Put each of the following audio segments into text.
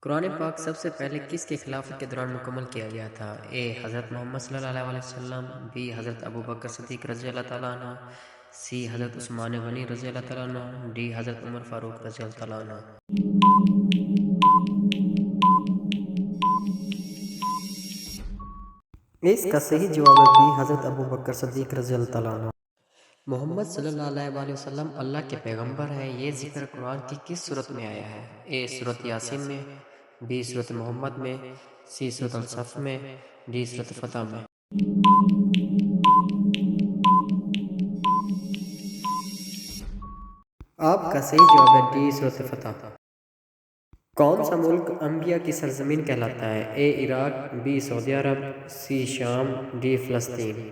قرآن پاک سب سے پہلے کس کے خلافت کے دوران مکمل کیا گیا تھا؟ اے حضرت محمد صلی اللہ علیہ وسلم، بی حضرت ابو بکر صدیق رضی اللہ تعالیٰ عنہ، سی حضرت عثمان غنی رضی اللہ تعالیٰ عنہ، ڈی حضرت عمر فاروق رضی اللہ تعالیٰ عنہ۔ اس کا صحیح جواب ہے بی حضرت ابو بکر صدیق رضی اللہ تعالیٰ عنہ۔ محمد صلی اللہ علیہ وسلم اللہ کے پیغمبر ہیں۔ یہ ذکر قرآن کی کس صورت میں آیا ہے؟ اے سورۃ یاسین میں، بی سورۃ محمد میں، سی سورۃ الصف میں، ڈی سورۃ فتح میں۔ آپ کا صحیح جواب ہے ڈی سورۃ فتح۔ کون سا ملک انبیاء کی سرزمین کہلاتا ہے؟ اے عراق، بی سعودی عرب، سی شام، ڈی فلسطین۔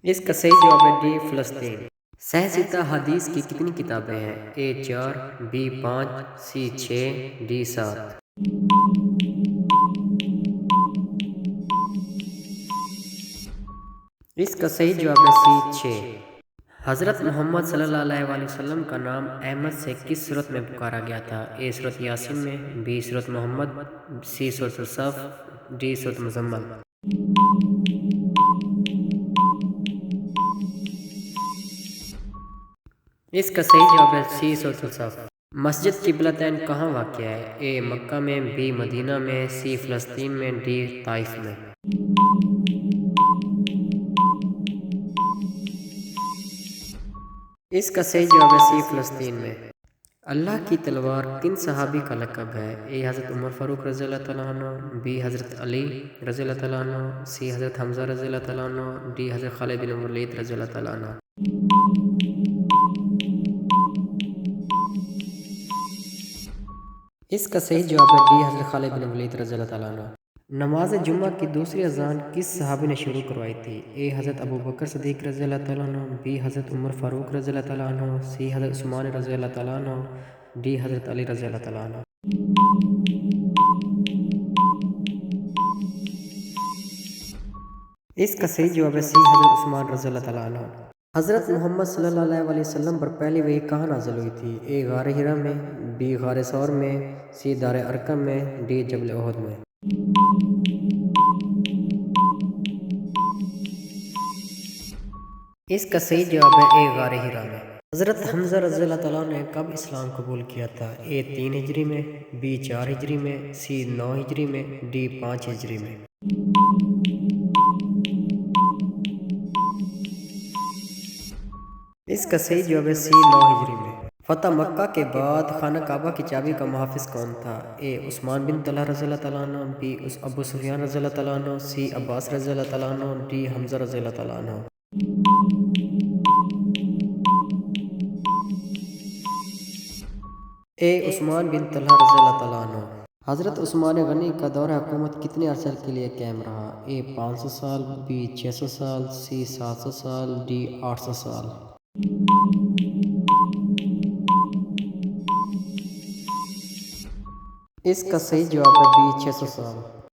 اس کا صحیح جواب ہے ڈی فلسطین۔ سہستا حدیث کی کتنی کتابیں ہیں؟ اے 4، بی 5، سی 6، ڈی 7۔ اس کا صحیح جواب ہے سی 6۔ حضرت محمد صلی اللہ علیہ وسلم کا نام احمد سے کس صورت میں پکارا گیا تھا؟ اے سورۃ یاسین میں، بی سورۃ محمد، سی سورۃ الصف، ڈی سورۃ مزمل۔ اس کا صحیح جواب ہے سی سورۃ الصف۔ مسجد قبلتین کہاں واقع ہے؟ اے مکہ میں، بی مدینہ میں، سی فلسطین میں، ڈی طائف میں۔ اس کا صحیح جواب ہے سی فلسطین میں۔ اللہ کی تلوار کن صحابی کا لقب ہے؟ اے حضرت عمر فاروق رضی اللہ تعالیٰ عنہ، بی حضرت علی رضی اللہ تعالیٰ عنہ، سی حضرت حمزہ رضی اللہ تعالیٰ عنہ، ڈی حضرت خالد بن ولید رضی اللہ تعالیٰ عنہ۔ اس کا صحیح جواب ہے ڈی حضرت خالد بن ولید رضی اللہ تعالیٰ عنہ۔ نماز جمعہ کی دوسری اذان کس صحابی نے شروع کروائی تھی؟ اے حضرت ابو بکر صدیق رضی اللہ تعالیٰ عنہ، بی حضرت عمر فاروق رضی اللہ تعالیٰ عنہ، سی حضرت عثمان رضی اللہ تعالیٰ عنہ، ڈی حضرت علی رضی اللہ تعالیٰ عنہ۔ اس کا صحیح جواب ہے سی حضرت عثمان رضی اللہ تعالیٰ عنہ۔ حضرت محمد صلی اللہ علیہ وسلم پر پہلی وحی کہاں نازل ہوئی تھی؟ اے غار حرا میں، بی غار ثور میں، سی دار ارقم میں، ڈی جبل احد میں۔ اس کا صحیح جواب ہے اے غار حرا میں۔ حضرت حمزہ رضی اللہ تعالیٰ نے کب اسلام قبول کیا تھا؟ اے 3 ہجری میں، بی 4 ہجری میں، سی 9 ہجری میں، ڈی 5 ہجری میں۔ اس کا صحیح جواب ہے سی 9 ہجری میں۔ فتح مکہ کے بعد خانہ کعبہ کی چابی کا محافظ کون تھا؟ اے عثمان بن طلحہ رضی اللہ تعالیٰ عنہ، بی ابو سفیان رضی اللہ تعالیٰ عنہ، سی عباس رضی اللہ تعالیٰ عنہ، ڈی حمزہ رضی اللہ تعالیٰ عنہ۔ اے عثمان بن طلحہ رضی اللہ تعالیٰ عنہ۔ حضرت عثمان غنی کا دور حکومت کتنے عرصے کے لیے قائم رہا؟ اے 500 سال، بی 600 سال، سی 700 سال، ڈی 800 سال۔ اس کا صحیح جواب ہے بی 600 سال۔